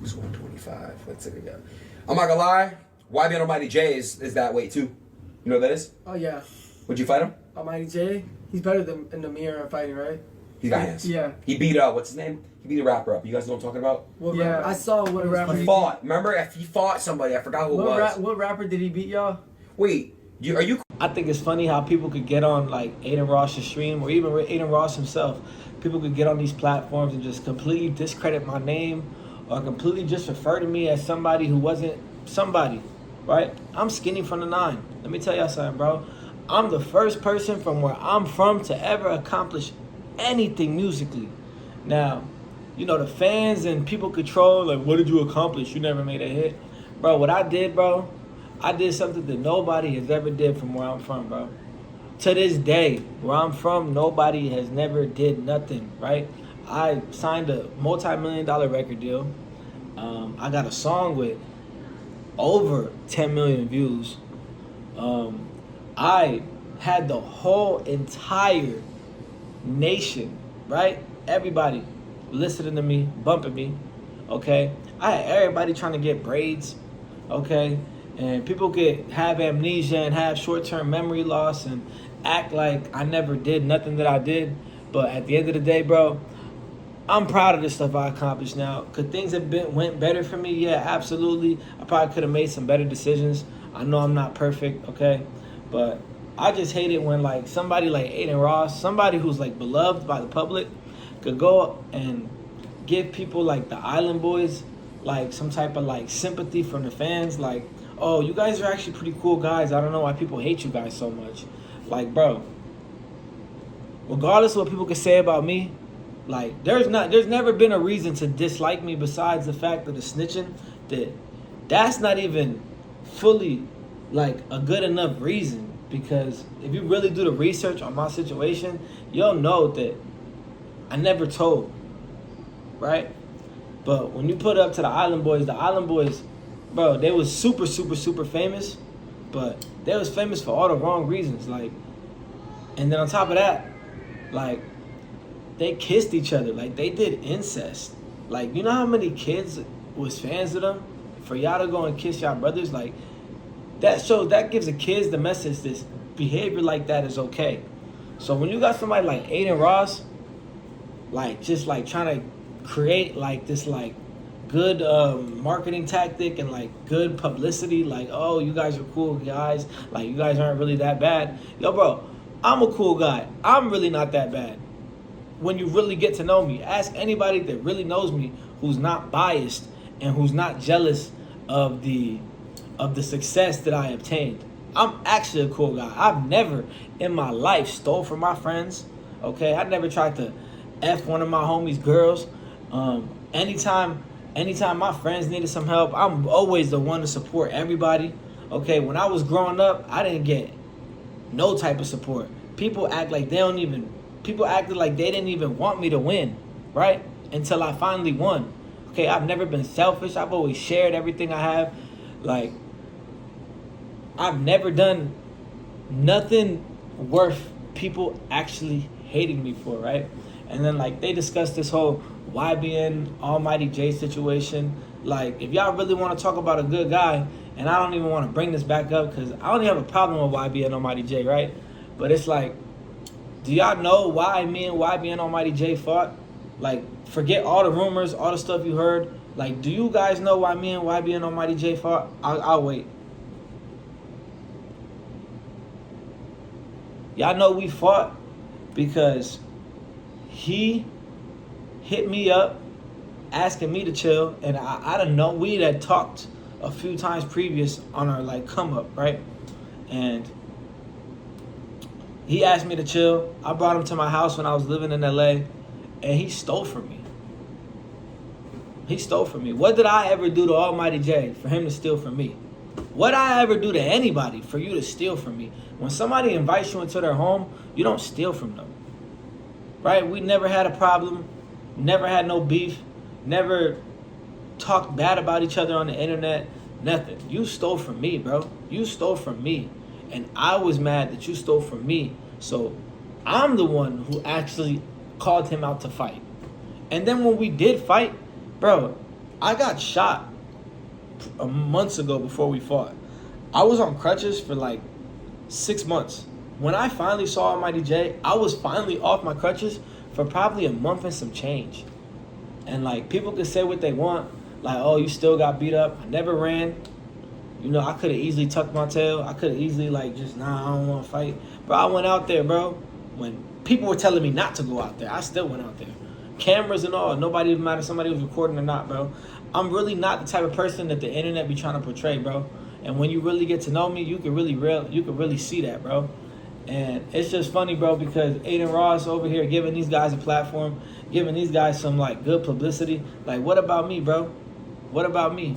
Who's 125? Let's take it again. I'm not gonna lie, YBN Almighty Jay is that weight too. You know what that is? Oh yeah. Would you fight him? Almighty Jay? He's better than in the mirror fighting, right? He's got hands. Yeah. He beat what's his name? He beat a rapper up. You guys know what I'm talking about? What rapper? I saw what rapper he fought. Remember? If he fought somebody, I forgot who it was. What rapper did he beat, y'all? Wait, are you? I think it's funny how people could get on like Adin Ross's stream, or even Adin Ross himself. People could get on these platforms and just completely discredit my name, or completely just refer to me as somebody who wasn't somebody, right? I'm Skinnyfromthe9. Let me tell y'all something, bro. I'm the first person from where I'm from to ever accomplish anything musically. Now, you know, the fans and people control, like, what did you accomplish? You never made a hit. Bro, what I did, bro, I did something that nobody has ever did from where I'm from, bro. To this day, where I'm from, nobody has never did nothing, right? I signed a multi-million-dollar record deal. I got a song with over 10 million views. I had the whole entire nation, right? Everybody listening to me, bumping me, okay? I had everybody trying to get braids, okay? And people could have amnesia and have short-term memory loss and act like I never did nothing that I did. But at the end of the day, bro, I'm proud of the stuff I accomplished now. Could things have went better for me? Yeah, absolutely. I probably could have made some better decisions. I know I'm not perfect, okay? But I just hate it when like somebody like Adin Ross, somebody who's like beloved by the public, could go and give people like the Island Boys like some type of like sympathy from the fans. Like, oh, you guys are actually pretty cool guys. I don't know why people hate you guys so much. Like, bro, regardless of what people could say about me, like, there's never been a reason to dislike me besides the fact of the snitching. That's not even fully like a good enough reason, because if you really do the research on my situation, you'll know that I never told, right? But when you put it up to the Island Boys, bro, they was super, super, super famous, but they was famous for all the wrong reasons. Like, and then on top of that, like, they kissed each other. Like, they did incest. Like, you know how many kids was fans of them? For y'all to go and kiss y'all brothers, like, that gives the kids the message that behavior like that is okay. So when you got somebody like Adin Ross, like, just like trying to create like this like good marketing tactic and like good publicity, like, oh, you guys are cool guys, like, you guys aren't really that bad. Yo, bro, I'm a cool guy. I'm really not that bad. When you really get to know me, ask anybody that really knows me who's not biased and who's not jealous of the success that I obtained. I'm actually a cool guy. I've never in my life stole from my friends, okay? I never tried to F one of my homies' girls. Anytime my friends needed some help, I'm always the one to support everybody, okay? When I was growing up, I didn't get no type of support. People acted like they didn't even want me to win, right? Until I finally won. Okay, I've never been selfish. I've always shared everything I have. Like, I've never done nothing worth people actually hating me for, right? And then, like, they discussed this whole YBN Almighty Jay situation. Like, if y'all really want to talk about a good guy, and I don't even want to bring this back up because I don't have a problem with YBN Almighty Jay, right? But it's like, do y'all know why me and YBN Almighty Jay fought? Like, forget all the rumors, all the stuff you heard. Like, do you guys know why me and YBN Almighty Jay fought? I'll wait. Y'all know we fought because he hit me up asking me to chill, and I don't know, we had talked a few times previous on our like come up, right? And he asked me to chill. I brought him to my house when I was living in LA, and he stole from me. He stole from me. What did I ever do to Almighty Jay for him to steal from me? What did I ever do to anybody for you to steal from me? When somebody invites you into their home, you don't steal from them, right? We never had a problem, never had no beef, never talked bad about each other on the internet, nothing. You stole from me, bro. You stole from me. And I was mad that you stole from me. So I'm the one who actually called him out to fight. And then when we did fight, bro, I got shot months ago before we fought. I was on crutches for like 6 months. When I finally saw Almighty Jay, I was finally off my crutches for probably a month and some change. And like, people can say what they want, like, oh, you still got beat up. I never ran. You know, I could have easily tucked my tail. I could have easily like just, nah, I don't want to fight. Bro, I went out there, bro. When people were telling me not to go out there, I still went out there. Cameras and all, nobody even matter if somebody was recording or not, bro. I'm really not the type of person that the internet be trying to portray, bro. And when you really get to know me, you can really see that, bro. And it's just funny, bro, because Adin Ross over here giving these guys a platform, giving these guys some like good publicity. Like, what about me, bro? What about me?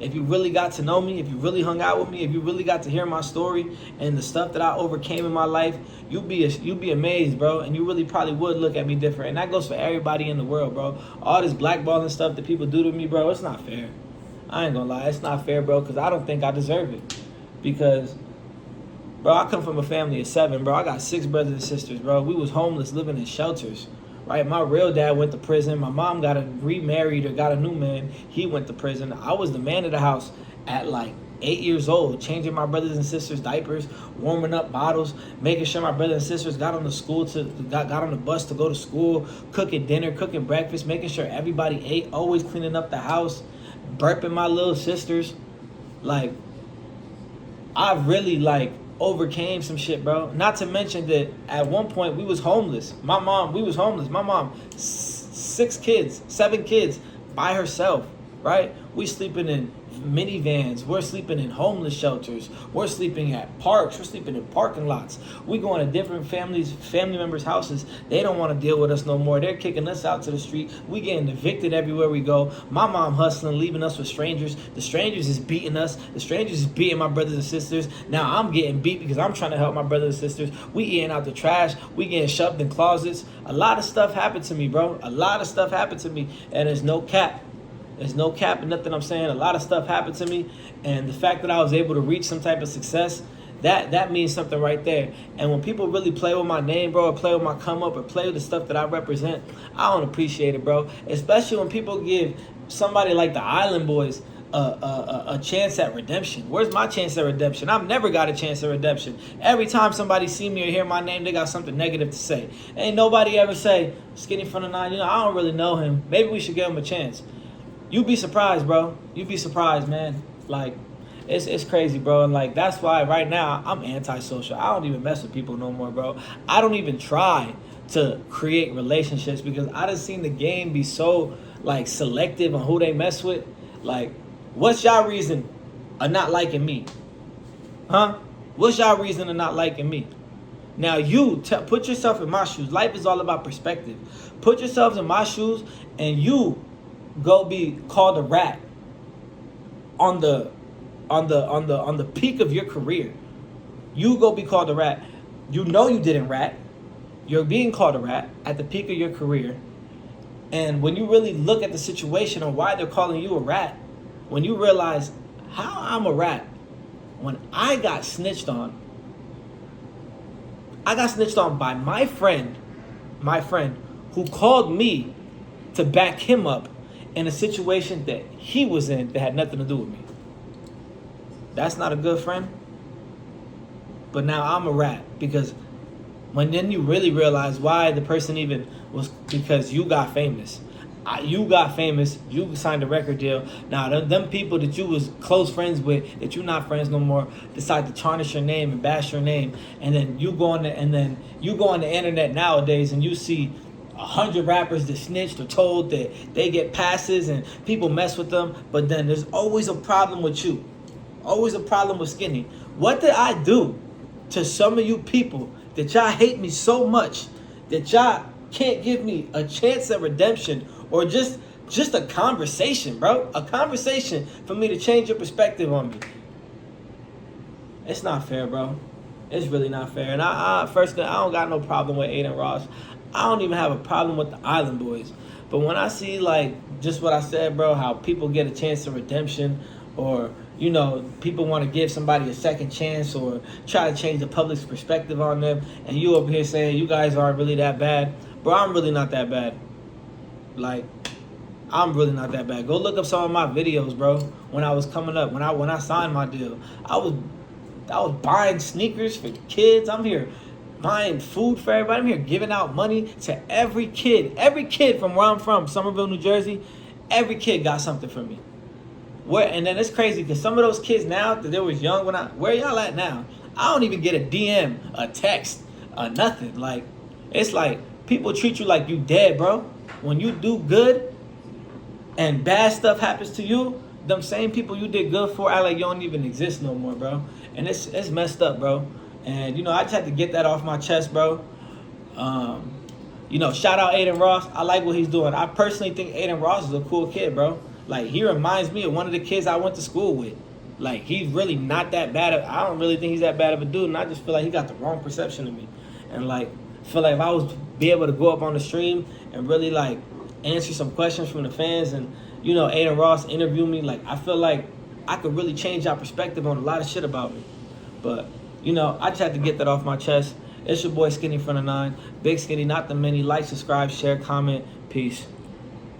If you really got to know me, if you really hung out with me, if you really got to hear my story and the stuff that I overcame in my life, you'd be amazed, bro. And you really probably would look at me different. And that goes for everybody in the world, bro. All this blackballing stuff that people do to me, bro, it's not fair. I ain't gonna lie, it's not fair, bro, because I don't think I deserve it. Because, bro, I come from a family of 7, bro. I got 6 brothers and sisters, bro. We was homeless, living in shelters, right? My real dad went to prison. My mom got remarried or got a new man. He went to prison. I was the man of the house at like 8 years old, changing my brothers and sisters' diapers, warming up bottles, making sure my brothers and sisters got on the bus to go to school, cooking dinner, cooking breakfast, making sure everybody ate, always cleaning up the house, burping my little sisters. Like, I really like overcame some shit, bro. Not to mention that at one point we was homeless. My mom, 6 kids, 7 kids by herself, right? We sleeping in minivans. We're sleeping in homeless shelters. We're sleeping at parks. We're sleeping in parking lots. We going to different family members' houses. They don't want to deal with us no more. They're kicking us out to the street. We getting evicted everywhere we go. My mom hustling, leaving us with strangers. The strangers is beating us. The strangers is beating my brothers and sisters. Now I'm getting beat because I'm trying to help my brothers and sisters. We eating out the trash. We getting shoved in closets. A lot of stuff happened to me, bro. A lot of stuff happened to me, and there's no cap. There's no cap in nothing I'm saying. A lot of stuff happened to me, and the fact that I was able to reach some type of success, that means something right there. And when people really play with my name, bro, or play with my come up, or play with the stuff that I represent, I don't appreciate it, bro. Especially when people give somebody like the Island Boys a chance at redemption. Where's my chance at redemption? I've never got a chance at redemption. Every time somebody see me or hear my name, they got something negative to say. Ain't nobody ever say, Skinnyfromthe9, you know, I don't really know him. Maybe we should give him a chance. You'd be surprised, bro. You'd be surprised, man. Like, it's crazy, bro. And like, that's why right now I'm antisocial. I don't even mess with people no more, bro. I don't even try to create relationships because I done seen the game be so like selective on who they mess with. Like, what's y'all reason of not liking me? Huh? What's y'all reason of not liking me? Now you put yourself in my shoes. Life is all about perspective. Put yourselves in my shoes and you go be called a rat on the peak of your career. You go be called a rat. You know you didn't rat. You're being called a rat at the peak of your career. And when you really look at the situation and why they're calling you a rat, when you realize how I'm a rat, when I got snitched on by my friend who called me to back him up in a situation that he was in that had nothing to do with me. That's not a good friend. But now I'm a rat because when then you really realize why the person even was, because you got famous. You got famous. You signed a record deal. Now them people that you was close friends with, that you're not friends no more, decide to tarnish your name and bash your name, and then you go on the internet nowadays and you see 100 rappers that snitched or told that they get passes and people mess with them, but then there's always a problem with you. Always a problem with Skinny. What did I do to some of you people that y'all hate me so much that y'all can't give me a chance at redemption or just a conversation, bro? A conversation for me to change your perspective on me. It's not fair, bro. It's really not fair. And I don't got no problem with Adin Ross. I don't even have a problem with the Island Boys. But when I see, like, just what I said, bro, how people get a chance of redemption, or, you know, people want to give somebody a second chance or try to change the public's perspective on them, and you over here saying you guys aren't really that bad. Bro, I'm really not that bad. Like, I'm really not that bad. Go look up some of my videos, bro. When I was coming up, when I signed my deal, I was buying sneakers for kids. I'm here buying food for everybody. I'm here giving out money to every kid. Every kid from where I'm from, Somerville, New Jersey, every kid got something from me. And then it's crazy because some of those kids now that they was young where y'all at now? I don't even get a DM, a text, nothing. Like, it's like people treat you like you dead, bro. When you do good and bad stuff happens to you, them same people you did good for act like you don't even exist no more, bro. And it's messed up, bro. And, I just had to get that off my chest, bro. Shout out Adin Ross. I like what he's doing. I personally think Adin Ross is a cool kid, bro. Like, he reminds me of one of the kids I went to school with. Like, he's really not that bad. I don't really think he's that bad of a dude, and I just feel like he got the wrong perception of me. And, like, feel like if I was be able to go up on the stream and really, like, answer some questions from the fans and, Adin Ross interview me, like, I feel like I could really change our perspective on a lot of shit about me. But, I just had to get that off my chest. It's your boy Skinnyfromthe9. Big Skinny, not the many. Like, subscribe, share, comment. Peace.